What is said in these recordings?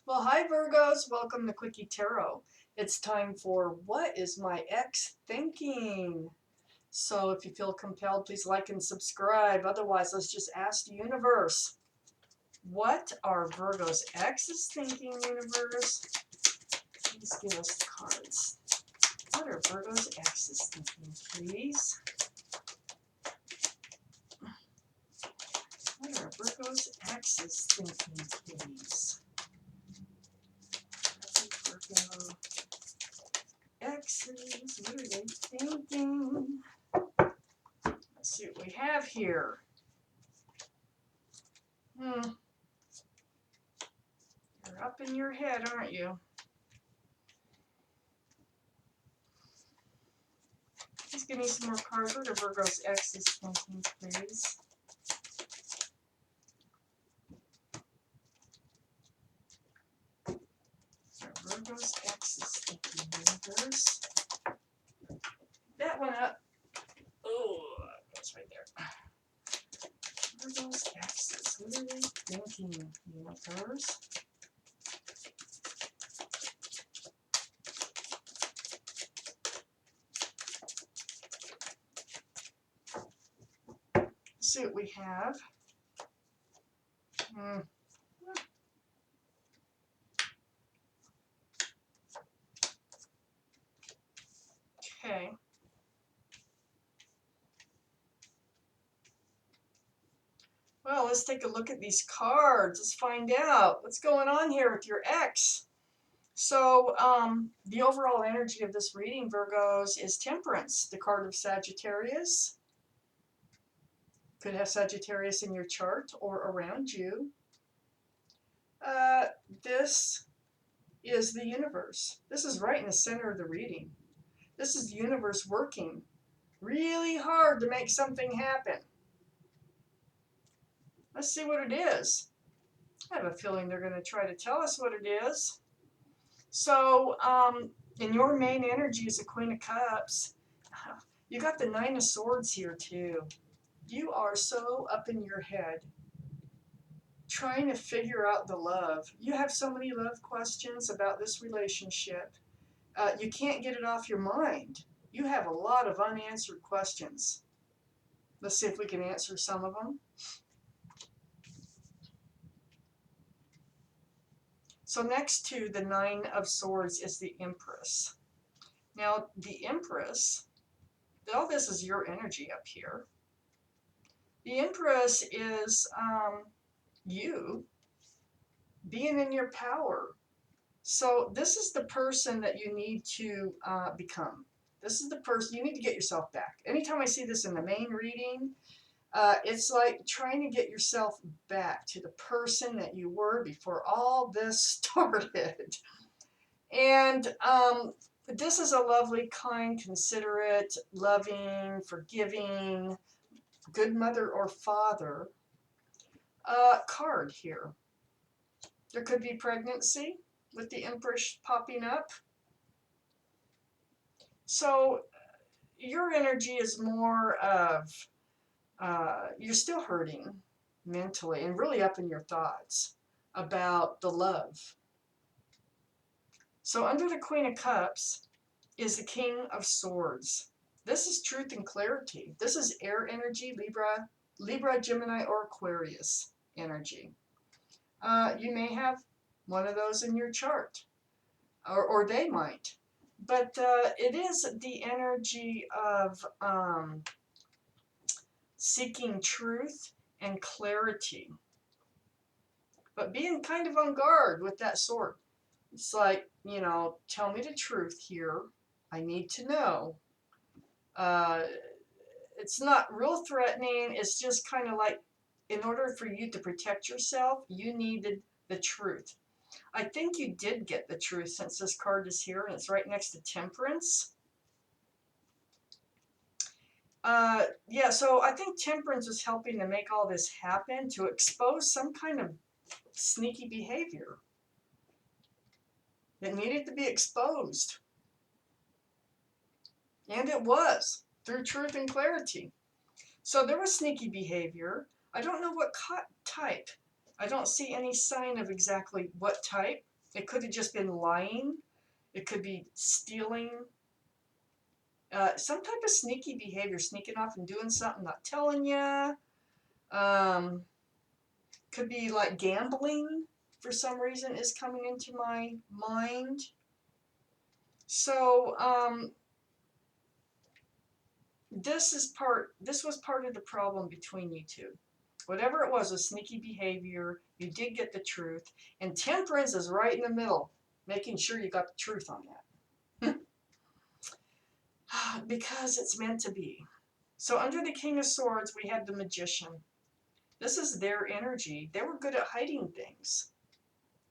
Well, hi Virgos, welcome to Quickie Tarot. It's time for What is My Ex Thinking? So if you feel compelled, please like and subscribe. Otherwise, let's just ask the universe. What are Virgo's exes thinking, universe? Please give us the cards. What are Virgo's exes thinking, please? What are Virgo's exes thinking, please? Virgo exes, what are they thinking? Let's see what we have here. You're up in your head, aren't you? Please give me some more cards. What are Virgo's exes thinking, please? What are Virgo's exes thinking, universe? That one up. Oh, that's right there. Virgo's exes. What are they thinking, universe? Let's see what we have. Okay. Well, let's take a look at these cards. Let's find out what's going on here with your ex. So the overall energy of this reading, Virgos, is Temperance, the card of Sagittarius. Could have Sagittarius in your chart or around you. This is the universe. This is right in the center of the reading. This is the universe working really hard to make something happen. Let's see what it is. I have a feeling they're going to try to tell us what it is. So, in your main energy is the Queen of Cups. You got the Nine of Swords here too. You are so up in your head, trying to figure out the love. You have so many love questions about this relationship. You can't get it off your mind. You have a lot of unanswered questions. Let's see if we can answer some of them. So next to the Nine of Swords is the Empress. Now, the Empress, all this is your energy up here. The Empress is you being in your power. So this is the person that you need to become. This is the person you need to get yourself back. Anytime I see this in the main reading, it's like trying to get yourself back to the person that you were before all this started. And this is a lovely, kind, considerate, loving, forgiving, good mother or father card here. There could be pregnancy with the Empress popping up. So your energy is more of you're still hurting mentally and really up in your thoughts about the love. So under the Queen of Cups is the King of Swords. This is truth and clarity. This is air energy, Libra, Gemini, or Aquarius energy. You may have one of those in your chart, or they might. But it is the energy of seeking truth and clarity, but being kind of on guard with that sword. It's like, tell me the truth here. I need to know. It's not real threatening. It's just kind of like, in order for you to protect yourself, you needed the truth. I think you did get the truth since this card is here and it's right next to Temperance. Yeah, so I think Temperance is helping to make all this happen, to expose some kind of sneaky behavior that needed to be exposed. And it was, through truth and clarity. So there was sneaky behavior. I don't know what type. I don't see any sign of exactly what type, It could have just been lying. It could be stealing. Some type of sneaky behavior, sneaking off and doing something, not telling you. Could be like gambling for some reason is coming into my mind. So this was part of the problem between you two. Whatever it was, a sneaky behavior, you did get the truth, and temperance is right in the middle, making sure you got the truth on that. Because it's meant to be. So under the King of Swords, we had the Magician. This is their energy. They were good at hiding things.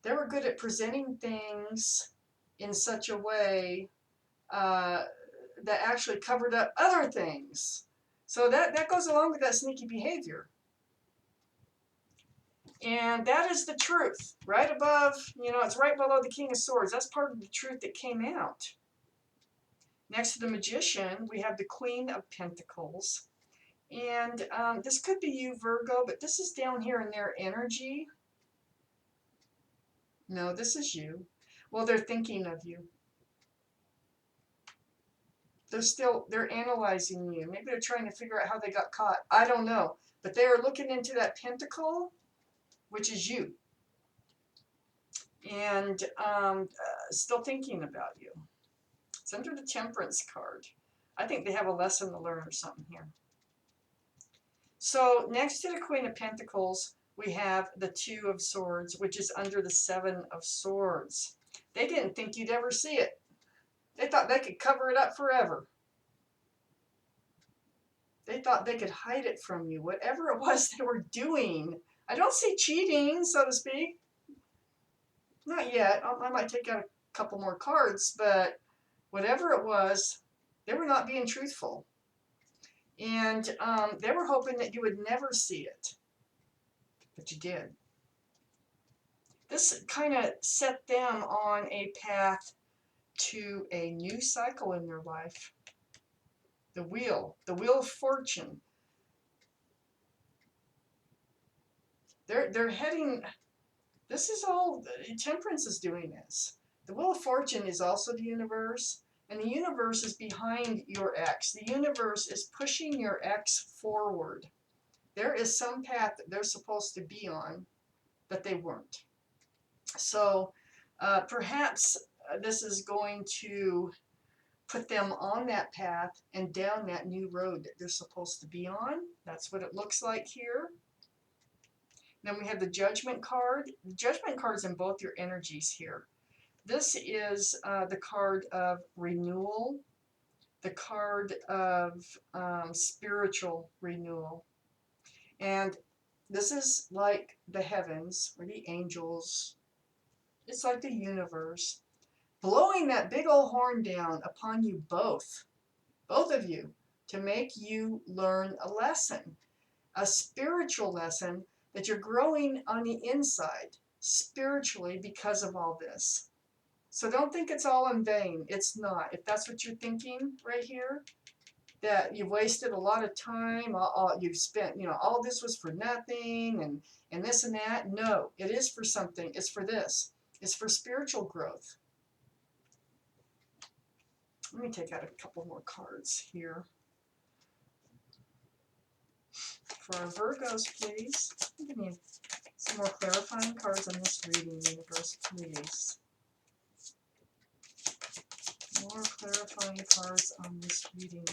They were good at presenting things in such a way that actually covered up other things. So that goes along with that sneaky behavior. And that is the truth. Right above, it's right below the King of Swords. That's part of the truth that came out. Next to the Magician, we have the Queen of Pentacles. And this could be you, Virgo, but this is down here in their energy. No, this is you. Well, they're thinking of you. They're analyzing you. Maybe they're trying to figure out how they got caught. I don't know. But they are looking into that pentacle, which is you. And still thinking about you. It's under the Temperance card. I think they have a lesson to learn or something here. So next to the Queen of Pentacles, we have the Two of Swords, which is under the Seven of Swords. They didn't think you'd ever see it. They thought they could cover it up forever. They thought they could hide it from you, whatever it was they were doing. I don't see cheating, so to speak. Not yet. I might take out a couple more cards, but whatever it was, they were not being truthful. And they were hoping that you would never see it. But you did. This kind of set them on a path to a new cycle in their life. The wheel of fortune. They're heading, this is all, Temperance is doing this. The wheel of fortune is also the universe, and the universe is behind your ex. The universe is pushing your ex forward. There is some path that they're supposed to be on that they weren't. So perhaps this is going to put them on that path and down that new road that they're supposed to be on. That's what it looks like here. Then we have the Judgment card. The Judgment card is in both your energies here. This is the card of renewal, the card of spiritual renewal. And this is like the heavens or the angels. It's like the universe blowing that big old horn down upon you both of you, to make you learn a lesson, a spiritual lesson that you're growing on the inside spiritually because of all this. So don't think it's all in vain. It's not. If that's what you're thinking right here, that you've wasted a lot of time, you've spent, all this was for nothing and this and that. No, it is for something. It's for this. It's for spiritual growth. Let me take out a couple more cards here. For our Virgos, please. Give me some more clarifying cards on this reading, universe, please. More clarifying cards on this reading.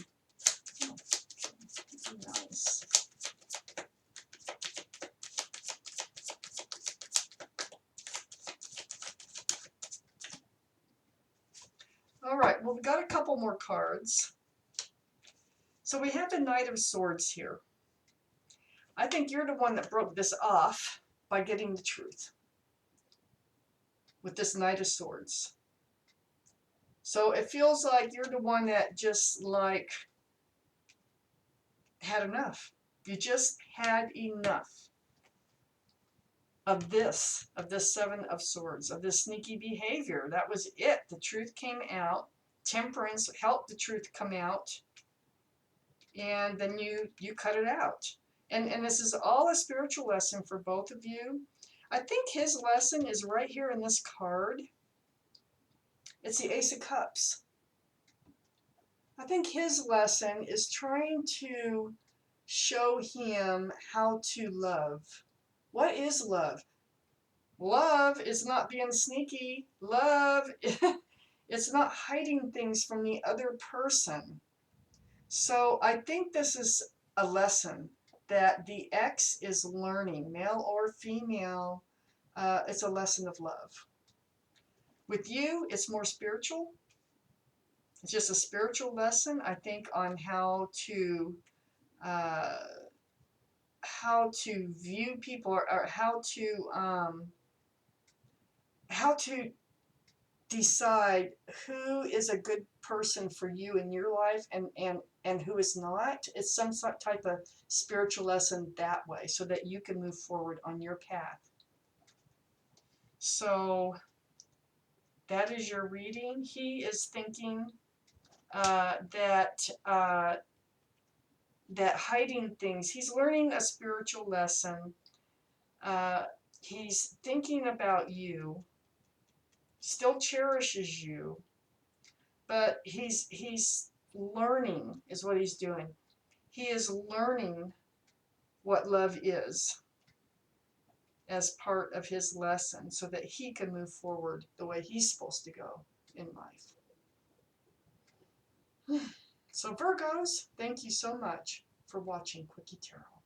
Oh, nice. All right, well, we got a couple more cards. So we have the Knight of Swords here. I think you're the one that broke this off by getting the truth with this Knight of Swords. So it feels like you're the one that just like had enough. You just had enough of this Seven of Swords, of this sneaky behavior. That was it. The truth came out. Temperance helped the truth come out. And then you cut it out. And this is all a spiritual lesson for both of you. I think his lesson is right here in this card. It's the Ace of Cups. I think his lesson is trying to show him how to love. What is love? Love is not being sneaky. Love, it's not hiding things from the other person. So I think this is a lesson that the X is learning, male or female. It's a lesson of love. With you, it's more spiritual. It's just a spiritual lesson, I think, on uh, how to view people, or how to decide who is a good person for you in your life, and who is not. It's some type of spiritual lesson that way, so that you can move forward on your path. So that is your reading. He is thinking that hiding things, he's learning a spiritual lesson. He's thinking about you, still cherishes you, but he's learning is what he's doing. He is learning what love is as part of his lesson, so that he can move forward the way he's supposed to go in life. So Virgos, thank you so much for watching Quickie Tarot.